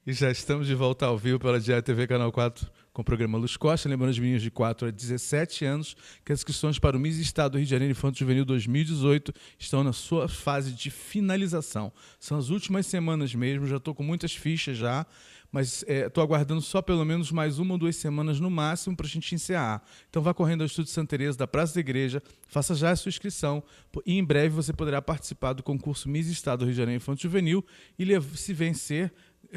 E já estamos de volta ao vivo pela Diário TV Canal 4 com o programa Luz Costa. Lembrando os meninos de 4 a 17 anos que as inscrições para o Miss Estado do Rio de Janeiro Infanto Juvenil 2018 estão na sua fase de finalização. São as últimas semanas mesmo, já estou com muitas fichas já, mas estou aguardando só pelo menos mais 1 ou 2 semanas no máximo para a gente encerrar. Então vá correndo ao Estúdio Santa Teresa da Praça da Igreja, faça já a sua inscrição e em breve você poderá participar do concurso Miss Estado do Rio de Janeiro Infanto Juvenil e se vencer,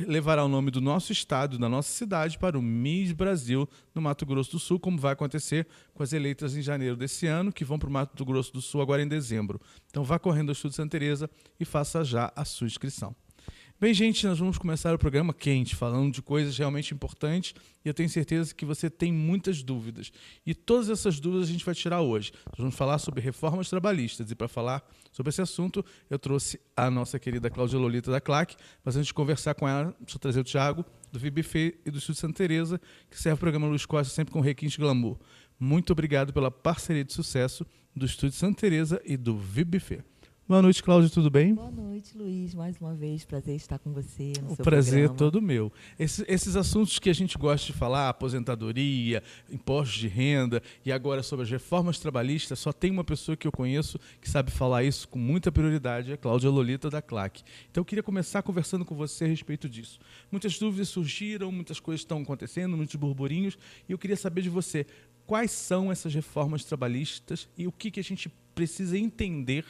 levará o nome do nosso estado, da nossa cidade, para o Miss Brasil no Mato Grosso do Sul, como vai acontecer com as eleitas em janeiro desse ano, que vão para o Mato Grosso do Sul agora em dezembro. Então vá correndo ao Estúdio Santa Teresa e faça já a sua inscrição. Bem, gente, nós vamos começar o programa quente, falando de coisas realmente importantes, e eu tenho certeza que você tem muitas dúvidas. E todas essas dúvidas a gente vai tirar hoje. Nós vamos falar sobre reformas trabalhistas, e para falar sobre esse assunto, eu trouxe a nossa querida Cláudia Lolita da CLAC, mas antes de conversar com ela, deixa eu trazer o Thiago, do VBFE e do Estúdio Santa Teresa, que serve o programa Luz Costa sempre com requinte glamour. Muito obrigado pela parceria de sucesso do Estúdio Santa Teresa e do VBFE. Boa noite, Cláudia, tudo bem? Boa noite, Luiz. Mais uma vez, prazer estar com você no O seu prazer é programa. todo meu. Esses assuntos que a gente gosta de falar, aposentadoria, impostos de renda e agora sobre as reformas trabalhistas, só tem uma pessoa que eu conheço que sabe falar isso com muita prioridade, é a Cláudia Lolita da CLAC. Então eu queria começar conversando com você a respeito disso. Muitas dúvidas surgiram, muitas coisas estão acontecendo, muitos burburinhos, e eu queria saber de você, quais são essas reformas trabalhistas e o que a gente precisa entender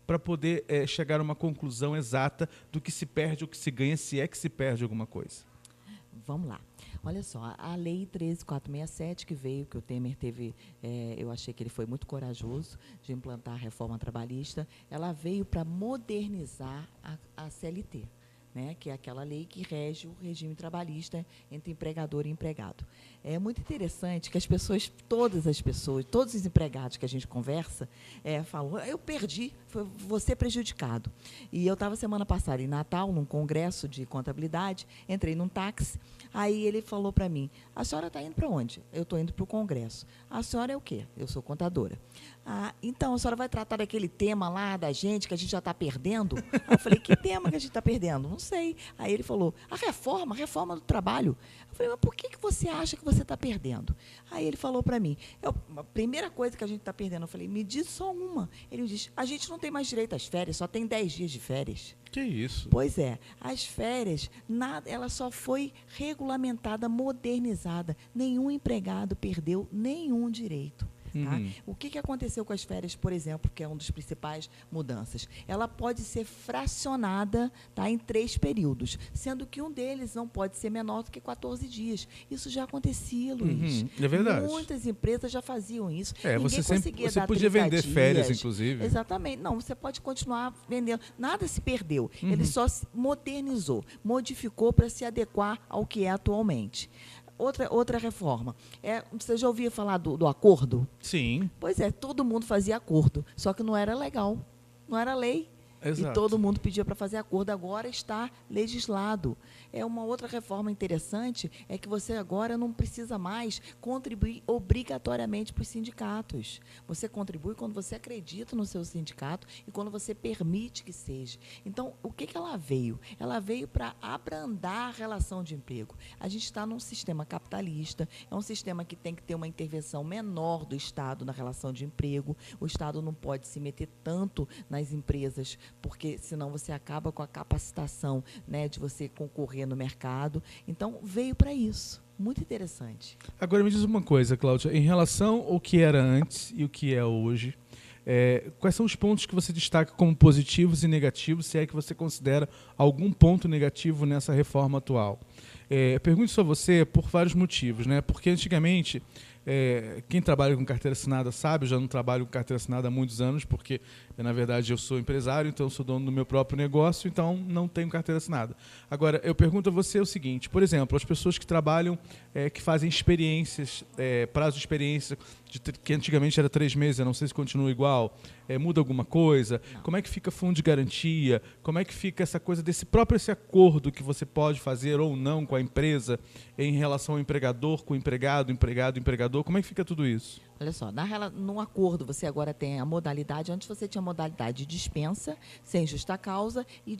para poder chegar a uma conclusão exata do que se perde ou que se ganha, se é que se perde alguma coisa. Vamos lá. Olha só, a Lei 13.467 que veio, que o Temer teve, eu achei que ele foi muito corajoso de implantar a reforma trabalhista, ela veio para modernizar a CLT, né, que é aquela lei que rege o regime trabalhista entre empregador e empregado. É muito interessante que todas as pessoas, todos os empregados que a gente conversa, falam, eu perdi, vou ser prejudicado. E eu estava semana passada em Natal, num congresso de contabilidade, entrei num táxi, aí ele falou para mim, a senhora está indo para onde? Eu estou indo para o congresso. A senhora é o quê? Eu sou contadora. Ah, então, a senhora vai tratar daquele tema lá da gente, que a gente já está perdendo? Aí eu falei, que tema que a gente está perdendo? Não sei. Aí ele falou, a reforma do trabalho. Eu falei, mas por que você acha que você está perdendo? Aí ele falou para mim, a primeira coisa que a gente está perdendo, eu falei, me diz só uma. Ele me diz, a gente não tem mais direito às férias, só tem 10 dias de férias. Que isso? Pois é, as férias, ela só foi regulamentada, modernizada. Nenhum empregado perdeu nenhum direito. Tá? O que aconteceu com as férias, por exemplo, que é uma das principais mudanças? Ela pode ser fracionada, tá, em 3 períodos, sendo que um deles não pode ser menor do que 14 dias. Isso já acontecia, Luiz. É verdade. Muitas empresas já faziam isso. Você podia vender férias, inclusive. Exatamente. Não, você pode continuar vendendo. Nada se perdeu. Ele só se modernizou, modificou para se adequar ao que é atualmente. Outra reforma. Você já ouviu falar do acordo? Sim. Pois é, todo mundo fazia acordo, só que não era legal, não era lei. Exato. E todo mundo pedia para fazer acordo, agora está legislado. Uma outra reforma interessante é que você agora não precisa mais contribuir obrigatoriamente para os sindicatos. Você contribui quando você acredita no seu sindicato e quando você permite que seja. Então, o que ela veio? Ela veio para abrandar a relação de emprego. A gente está num sistema capitalista, é um sistema que tem que ter uma intervenção menor do Estado na relação de emprego. O Estado não pode se meter tanto nas empresas, porque senão você acaba com a capacitação, né, de você concorrer no mercado. Então, veio para isso. Muito interessante. Agora, me diz uma coisa, Cláudia, em relação ao que era antes e o que é hoje, quais são os pontos que você destaca como positivos e negativos, se é que você considera algum ponto negativo nessa reforma atual? Pergunto isso a você por vários motivos, né? Porque antigamente, quem trabalha com carteira assinada sabe, eu já não trabalho com carteira assinada há muitos anos, porque, na verdade, eu sou empresário, então eu sou dono do meu próprio negócio, então não tenho carteira assinada. Agora, eu pergunto a você o seguinte, por exemplo, as pessoas que trabalham, que fazem experiências, prazo de experiência, que antigamente era 3 meses, eu não sei se continua igual, muda alguma coisa? Não. Como é que fica fundo de garantia? Como é que fica essa coisa esse acordo que você pode fazer ou não com a empresa em relação ao empregador, com o empregado, empregador? Como é que fica tudo isso? Olha só, no acordo você agora tem a modalidade, antes você tinha a modalidade de dispensa, sem justa causa, e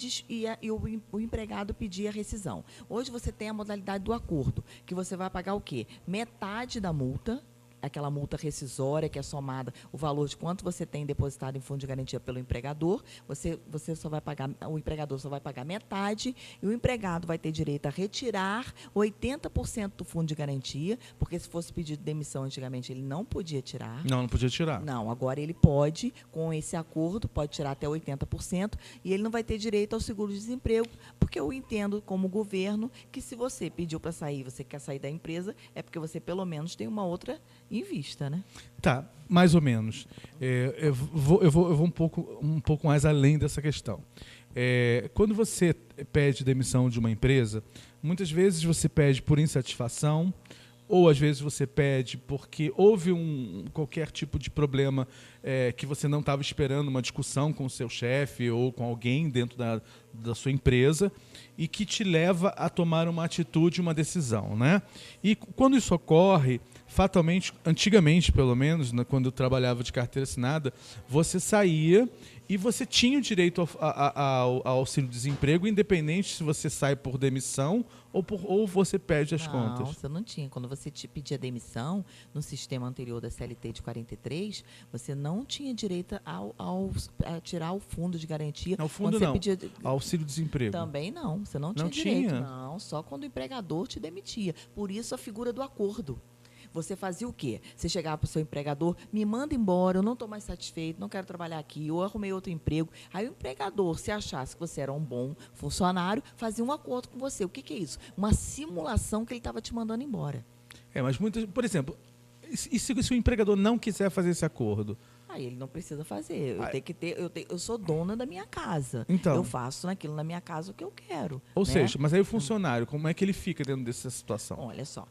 o empregado pedia rescisão. Hoje você tem a modalidade do acordo, que você vai pagar o quê? Metade da multa, aquela multa rescisória que é somada o valor de quanto você tem depositado em fundo de garantia pelo empregador, você só vai pagar, o empregador só vai pagar metade e o empregado vai ter direito a retirar 80% do fundo de garantia, porque se fosse pedido de demissão antigamente ele não podia tirar. Não podia tirar. Não, agora ele pode, com esse acordo, pode tirar até 80% e ele não vai ter direito ao seguro-desemprego, porque eu entendo como governo que se você pediu para sair, você quer sair da empresa, é porque você pelo menos tem uma outra em vista, né? Tá, mais ou menos. Eu vou um pouco mais além dessa questão. Quando você pede demissão de uma empresa, muitas vezes você pede por insatisfação, ou às vezes você pede porque houve qualquer tipo de problema que você não estava esperando, uma discussão com o seu chefe ou com alguém dentro da sua empresa e que te leva a tomar uma atitude, uma decisão, né? E quando isso ocorre, fatalmente, antigamente pelo menos, né, quando eu trabalhava de carteira assinada, você saía e você tinha o direito ao auxílio-desemprego, independente se você sai por demissão ou você perde as contas. Não, você não tinha. Quando você pedia demissão, no sistema anterior da CLT de 43, você não tinha direito a tirar o fundo de garantia. O fundo não, auxílio-desemprego. Também não, você não tinha direito. Não, só quando o empregador te demitia. Por isso a figura do acordo. Você fazia o quê? Você chegava para o seu empregador, me manda embora, eu não estou mais satisfeito, não quero trabalhar aqui, eu arrumei outro emprego. Aí o empregador, se achasse que você era um bom funcionário, fazia um acordo com você. O que é isso? Uma simulação que ele estava te mandando embora. Mas por exemplo, e se o empregador não quiser fazer esse acordo? Aí ele não precisa fazer. Eu sou dona da minha casa. Então, eu faço naquilo na minha casa o que eu quero. Ou seja, mas aí o funcionário, como é que ele fica dentro dessa situação? Olha só,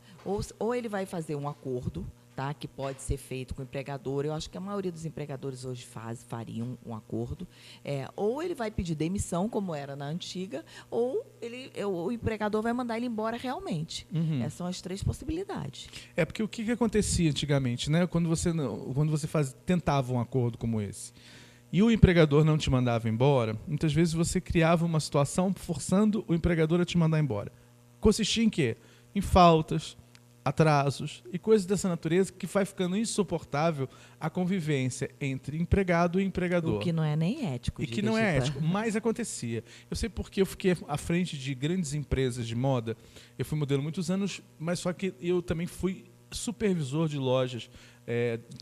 ou ele vai fazer um acordo, tá, que pode ser feito com o empregador. Eu acho que a maioria dos empregadores hoje fariam um acordo. Ou ele vai pedir demissão, como era na antiga, ou o empregador vai mandar ele embora realmente. Essas são as três possibilidades. Porque o que acontecia antigamente, né? Quando você tentava um acordo como esse e o empregador não te mandava embora, muitas vezes você criava uma situação forçando o empregador a te mandar embora. Consistia em quê? Em faltas, atrasos e coisas dessa natureza que vai ficando insuportável a convivência entre empregado e empregador. O que não é nem ético. E que não é ético, mas acontecia. Eu sei porque eu fiquei à frente de grandes empresas de moda. Eu fui modelo muitos anos, mas só que eu também fui supervisor de lojas,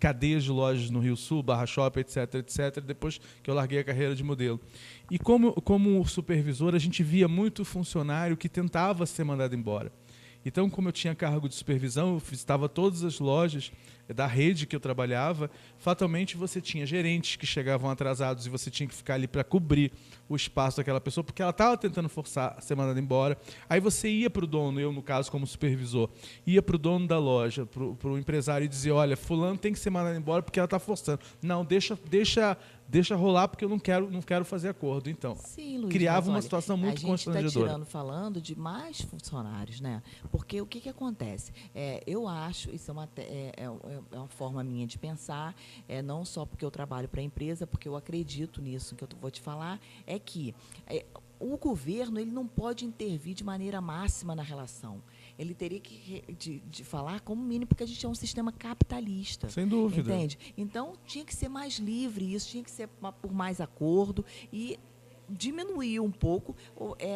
cadeias de lojas no Rio Sul, Barra Shopping, etc., depois que eu larguei a carreira de modelo. E como supervisor, a gente via muito funcionário que tentava ser mandado embora. Então, como eu tinha cargo de supervisão, eu visitava todas as lojas da rede que eu trabalhava, fatalmente você tinha gerentes que chegavam atrasados e você tinha que ficar ali para cobrir o espaço daquela pessoa, porque ela estava tentando forçar a ser mandada embora. Aí você ia para o dono, eu no caso como supervisor, ia para o dono da loja, para o empresário e dizia, olha, fulano tem que ser mandado embora porque ela está forçando. Não, deixa rolar porque eu não quero fazer acordo. Então, sim, Luiz, criava uma situação muito constrangedora. A gente está falando de mais funcionários, né? Porque o que acontece? Eu acho, isso é uma forma minha de pensar, não só porque eu trabalho para a empresa, porque eu acredito nisso que eu vou te falar, é que o governo ele não pode intervir de maneira máxima na relação. Ele teria que de falar como mínimo, porque a gente é um sistema capitalista. Sem dúvida. Entende? Então, tinha que ser mais livre isso, tinha que ser por mais acordo e diminuiu um pouco,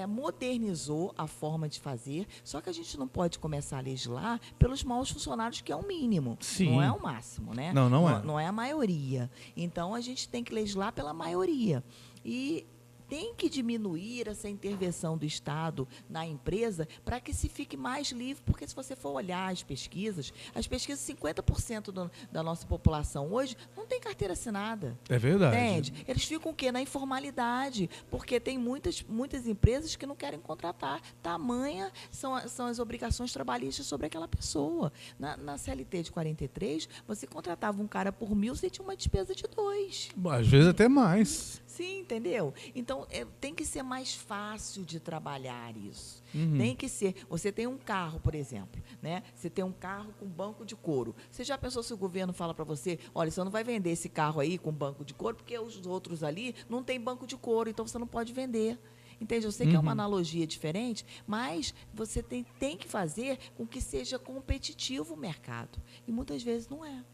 modernizou a forma de fazer, só que a gente não pode começar a legislar pelos maus funcionários, que é o mínimo. Sim. Não é o máximo, né? Não é. Não é a maioria. Então, a gente tem que legislar pela maioria. E tem que diminuir essa intervenção do Estado na empresa para que se fique mais livre, porque se você for olhar as pesquisas, 50% da nossa população hoje não tem carteira assinada. É verdade. Entende? Eles ficam o quê? Na informalidade, porque tem muitas empresas que não querem contratar. Tamanha são as obrigações trabalhistas sobre aquela pessoa. Na CLT de 43, você contratava um cara por 1.000, você tinha uma despesa de 2. Às vezes até mais. Sim, entendeu? Então, Então, tem que ser mais fácil de trabalhar isso. Uhum. Tem que ser. Você tem um carro, por exemplo, né? Você tem um carro com banco de couro. Você já pensou se o governo fala para você, olha, você não vai vender esse carro aí com banco de couro, porque os outros ali não tem banco de couro, então você não pode vender. Entende? Eu sei que é uma analogia diferente, mas você tem que fazer com que seja competitivo o mercado. E muitas vezes não é.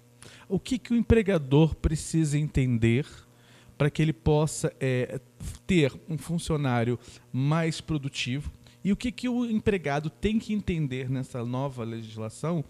O que o empregador precisa entender para que ele possa ter um funcionário mais produtivo? E o que o empregado tem que entender nessa nova legislação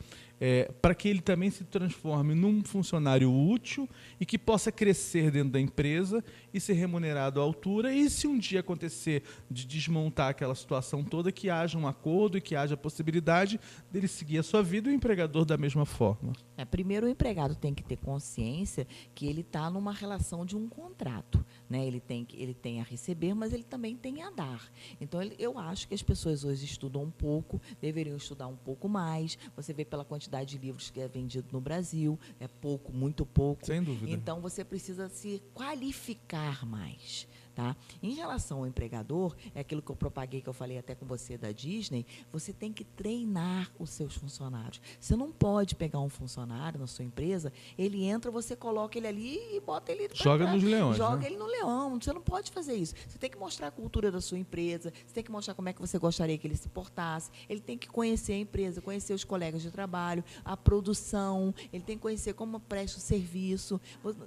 para que ele também se transforme num funcionário útil e que possa crescer dentro da empresa e ser remunerado à altura, e se um dia acontecer de desmontar aquela situação toda, que haja um acordo e que haja a possibilidade dele seguir a sua vida e o empregador da mesma forma. Primeiro, o empregado tem que ter consciência que ele está numa relação de um contrato, né? Ele tem a receber, mas ele também tem a dar. Então, eu acho que as pessoas hoje estudam um pouco, deveriam estudar um pouco mais. Você vê pela quantidade de livros que é vendido no Brasil, é pouco, muito pouco. Sem dúvida. Então, você precisa se qualificar mais. Tá? Em relação ao empregador, é aquilo que eu propaguei, que eu falei até com você da Disney, você tem que treinar os seus funcionários. Você não pode pegar um funcionário na sua empresa, ele entra, você coloca ele ali e bota ele... Joga nos leões, Joga, né? ele no leão. Você não pode fazer isso. Você tem que mostrar a cultura da sua empresa, você tem que mostrar como é que você gostaria que ele se portasse, ele tem que conhecer a empresa, conhecer os colegas de trabalho, a produção, ele tem que conhecer como presta o serviço.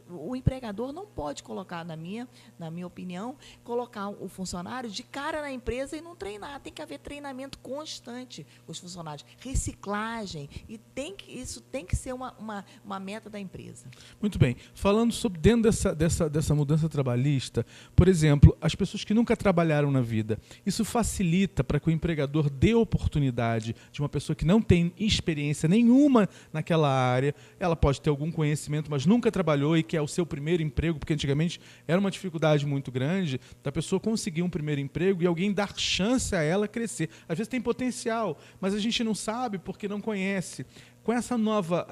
O empregador não pode colocar, na minha opinião, colocar o funcionário de cara na empresa e não treinar. Tem que haver treinamento constante com os funcionários, reciclagem, e isso tem que ser uma meta da empresa. Muito bem. Falando sobre dentro dessa mudança trabalhista, por exemplo, as pessoas que nunca trabalharam na vida, isso facilita para que o empregador dê oportunidade de uma pessoa que não tem experiência nenhuma naquela área, ela pode ter algum conhecimento, mas nunca trabalhou e quer o seu primeiro emprego, porque antigamente era uma dificuldade muito grande da pessoa conseguir um primeiro emprego e alguém dar chance a ela crescer. Às vezes tem potencial, mas a gente não sabe porque não conhece. Com essa nova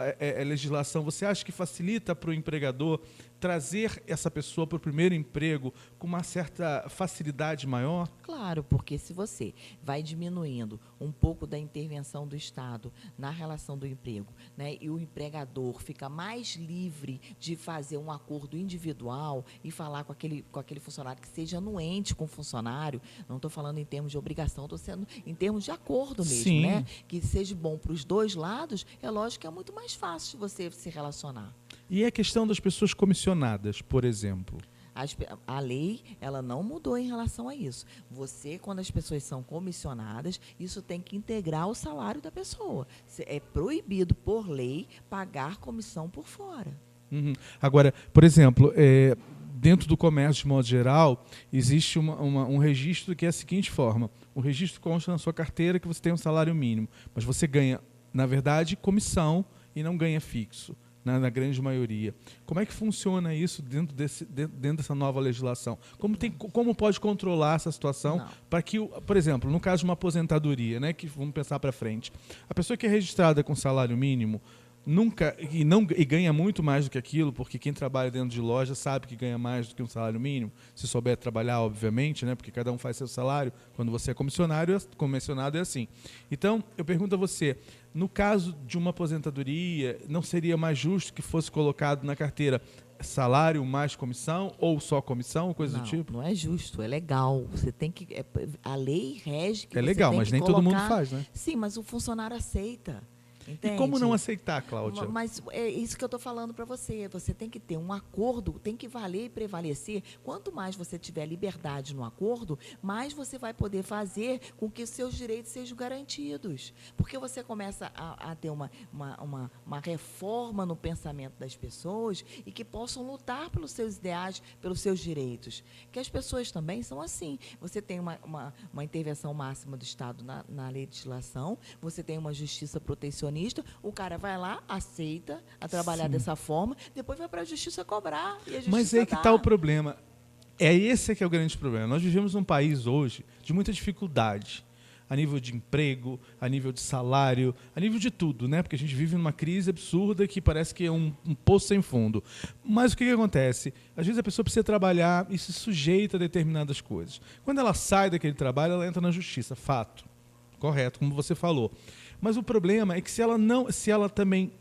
legislação, você acha que facilita para o empregador trazer essa pessoa para o primeiro emprego com uma certa facilidade maior? Claro, porque se você vai diminuindo um pouco da intervenção do Estado na relação do emprego, né, e o empregador fica mais livre de fazer um acordo individual e falar com aquele funcionário que seja anuente com o funcionário, não estou falando em termos de obrigação, estou sendo em termos de acordo mesmo, Sim. né, que seja bom para os dois lados, é lógico que é muito mais fácil você se relacionar. E a questão das pessoas comissionadas, por exemplo? A lei, ela não mudou em relação a isso. Quando as pessoas são comissionadas, isso tem que integrar o salário da pessoa. É proibido, por lei, pagar comissão por fora. Uhum. Agora, por exemplo, dentro do comércio, de modo geral, existe um registro que é a seguinte forma. O registro consta na sua carteira que você tem um salário mínimo, mas você ganha, na verdade, comissão e não ganha fixo. Na grande maioria. Como é que funciona isso dentro dessa nova legislação? Como pode controlar essa situação para que, por exemplo, no caso de uma aposentadoria, né, que vamos pensar para frente, a pessoa que é registrada com salário mínimo e ganha muito mais do que aquilo, porque quem trabalha dentro de loja sabe que ganha mais do que um salário mínimo, se souber trabalhar, obviamente, né, porque cada um faz seu salário. Quando você é comissionado é assim. Então, eu pergunto a você, no caso de uma aposentadoria, não seria mais justo que fosse colocado na carteira salário mais comissão ou só comissão, coisa do tipo? Não é justo, é legal. Você tem que a lei rege que é você legal, tem mas que nem colocar... todo mundo faz, né? Sim, mas o funcionário aceita. Entende? E como não aceitar, Cláudia? Mas é isso que eu estou falando para você. Você tem que ter um acordo, tem que valer e prevalecer. Quanto mais você tiver liberdade no acordo, mais você vai poder fazer com que seus direitos sejam garantidos. Porque você começa a ter uma reforma no pensamento das pessoas e que possam lutar pelos seus ideais, pelos seus direitos. Que as pessoas também são assim. Você tem uma intervenção máxima do Estado na legislação, você tem uma justiça protecionista, o cara vai lá, aceita a trabalhar dessa forma, depois vai para a justiça cobrar. E a justiça Mas aí que está o problema. Esse que é o grande problema. Nós vivemos num país hoje de muita dificuldade. a nível de emprego, a nível de salário, a nível de tudo, né? Porque a gente vive numa crise absurda que parece que é um poço sem fundo. Mas o que acontece? Às vezes a pessoa precisa trabalhar e se sujeita a determinadas coisas. Quando ela sai daquele trabalho, ela entra na justiça, fato. Correto, como você falou. Mas o problema é que se ela também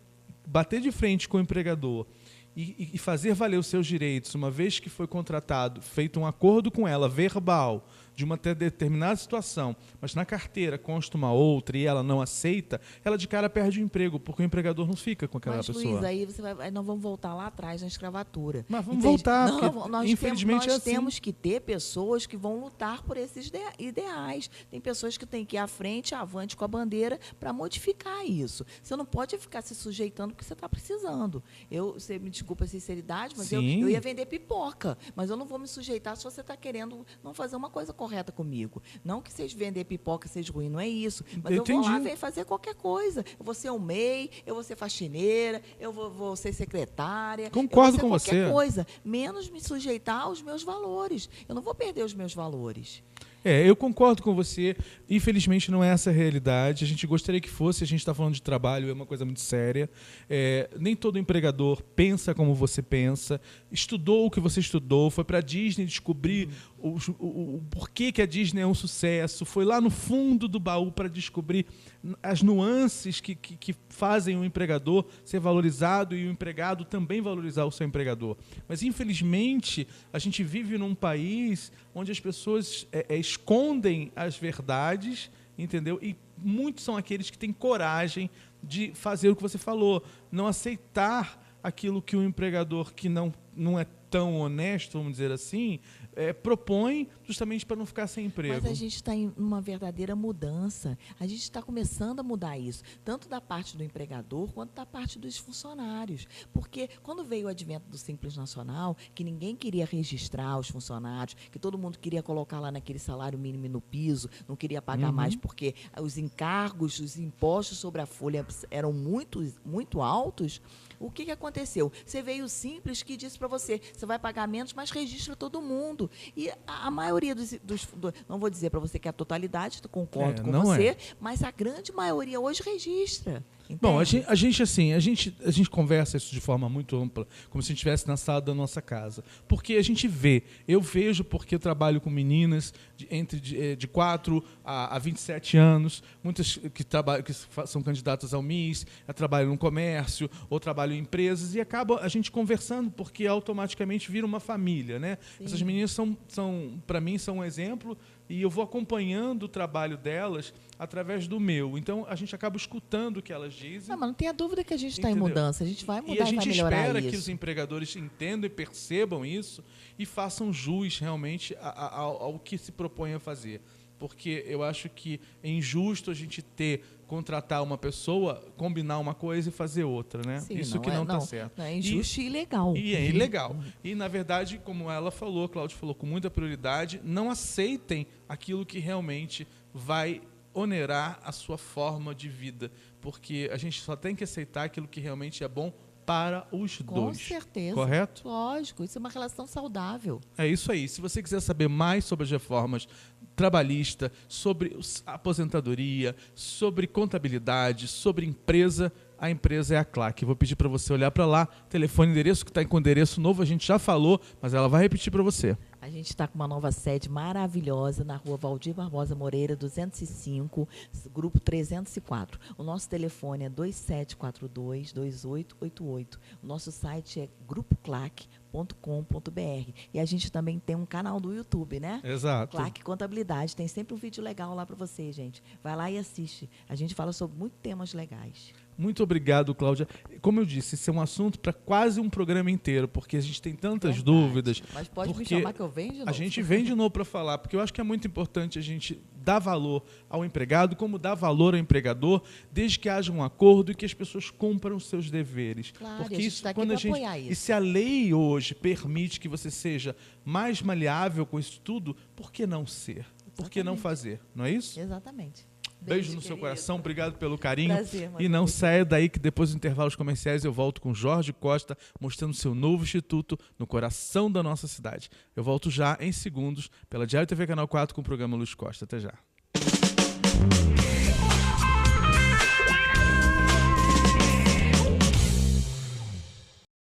bater de frente com o empregador e fazer valer os seus direitos, uma vez que foi contratado, feito um acordo com ela, verbal, de uma determinada situação, mas na carteira consta uma outra e ela não aceita, ela de cara perde o emprego, porque o empregador não fica com aquela pessoa. Luiz, aí nós vamos voltar lá atrás na escravatura. Mas vamos voltar, não, infelizmente nós é assim. temos que ter pessoas que vão lutar por esses ideais. Tem pessoas que têm que ir à frente, avante com a bandeira, para modificar isso. Você não pode ficar se sujeitando porque você está precisando. Você me desculpa a sinceridade, mas eu ia vender pipoca, mas eu não vou me sujeitar se você está querendo não fazer uma coisa correta comigo. Não que seja vender pipoca seja ruim, não é isso. Mas eu vou lá fazer qualquer coisa. Eu vou ser um MEI, eu vou ser faxineira, eu vou ser secretária. Concordo com você. Qualquer coisa, menos me sujeitar aos meus valores. Eu não vou perder os meus valores. Eu concordo com você. Infelizmente não é essa a realidade. A gente gostaria que fosse. A gente está falando de trabalho, é uma coisa muito séria. Nem todo empregador pensa como você pensa, estudou o que você estudou, foi para a Disney descobrir o porquê que a Disney é um sucesso, foi lá no fundo do baú para descobrir as nuances que fazem o empregador ser valorizado e o empregado também valorizar o seu empregador. Mas, infelizmente, a gente vive num país onde as pessoas escondem as verdades, entendeu? E muitos são aqueles que têm coragem de fazer o que você falou, não aceitar aquilo que o empregador que não é tão honesto, vamos dizer assim, propõe justamente para não ficar sem emprego. Mas a gente está em uma verdadeira mudança. A gente está começando a mudar isso, tanto da parte do empregador quanto da parte dos funcionários. Porque quando veio o advento do Simples Nacional, que ninguém queria registrar os funcionários, que todo mundo queria colocar lá naquele salário mínimo no piso, não queria pagar mais porque os encargos, os impostos sobre a folha eram muito altos, o que aconteceu? Você veio o Simples que disse para você vai pagar menos, mas registra todo mundo. E a maioria não vou dizer para você que é a totalidade, concordo com você, mas a grande maioria hoje registra. Entende? Bom, a gente conversa isso de forma muito ampla, como se a gente estivesse na sala da nossa casa. Porque a gente eu vejo porque eu trabalho com meninas de 4 a 27 anos, muitas que são candidatas ao MIS, trabalham no comércio ou trabalham em empresas, e acaba a gente conversando, porque automaticamente vira uma família, né? Essas meninas para mim, são um exemplo, e eu vou acompanhando o trabalho delas através do meu. Então, a gente acaba escutando o que elas dizem. Mas não tenha dúvida que a gente está em mudança. A gente vai mudar e a gente vai melhorar espera isso. Que os empregadores entendam e percebam isso e façam jus realmente ao que se propõe a fazer. Porque eu acho que é injusto a gente contratar uma pessoa, combinar uma coisa e fazer outra, né? Sim, isso que não está certo. Não, é injusto e ilegal. E é ilegal. E, na verdade, como ela falou, a Cláudia falou com muita prioridade, não aceitem aquilo que realmente vai onerar a sua forma de vida. Porque a gente só tem que aceitar aquilo que realmente é bom para os dois. Com certeza. Correto? Lógico, isso é uma relação saudável. É isso aí. Se você quiser saber mais sobre as reformas trabalhistas, sobre a aposentadoria, sobre contabilidade, sobre empresa, a empresa é a Claque. Vou pedir para você olhar para lá, telefone, endereço, que está com endereço novo, a gente já falou, mas ela vai repetir para você. A gente está com uma nova sede maravilhosa na rua Valdir Barbosa Moreira, 205, grupo 304. O nosso telefone é 2742-2888. O nosso site é grupoclac.com.br. E a gente também tem um canal do YouTube, né? Exato. Claque Contabilidade. Tem sempre um vídeo legal lá para você, gente. Vai lá e assiste. A gente fala sobre muitos temas legais. Muito obrigado, Cláudia. Como eu disse, esse é um assunto para quase um programa inteiro, porque a gente tem tantas dúvidas. Mas pode me chamar que eu venho de novo. A gente vem de novo para falar, porque eu acho que é muito importante a gente dar valor ao empregado, como dar valor ao empregador, desde que haja um acordo e que as pessoas cumpram os seus deveres. Claro, porque a gente está aqui para apoiar isso. E se a lei hoje permite que você seja mais maleável com isso tudo, por que não ser? Por que não fazer? Não é isso? Exatamente. Beijo no seu coração, obrigado pelo carinho. Prazer, e não saia daí que depois dos intervalos comerciais eu volto com Jorge Costa, mostrando seu novo instituto no coração da nossa cidade. Eu volto já em segundos pela Diário TV Canal 4 com o programa Luz Costa. Até já.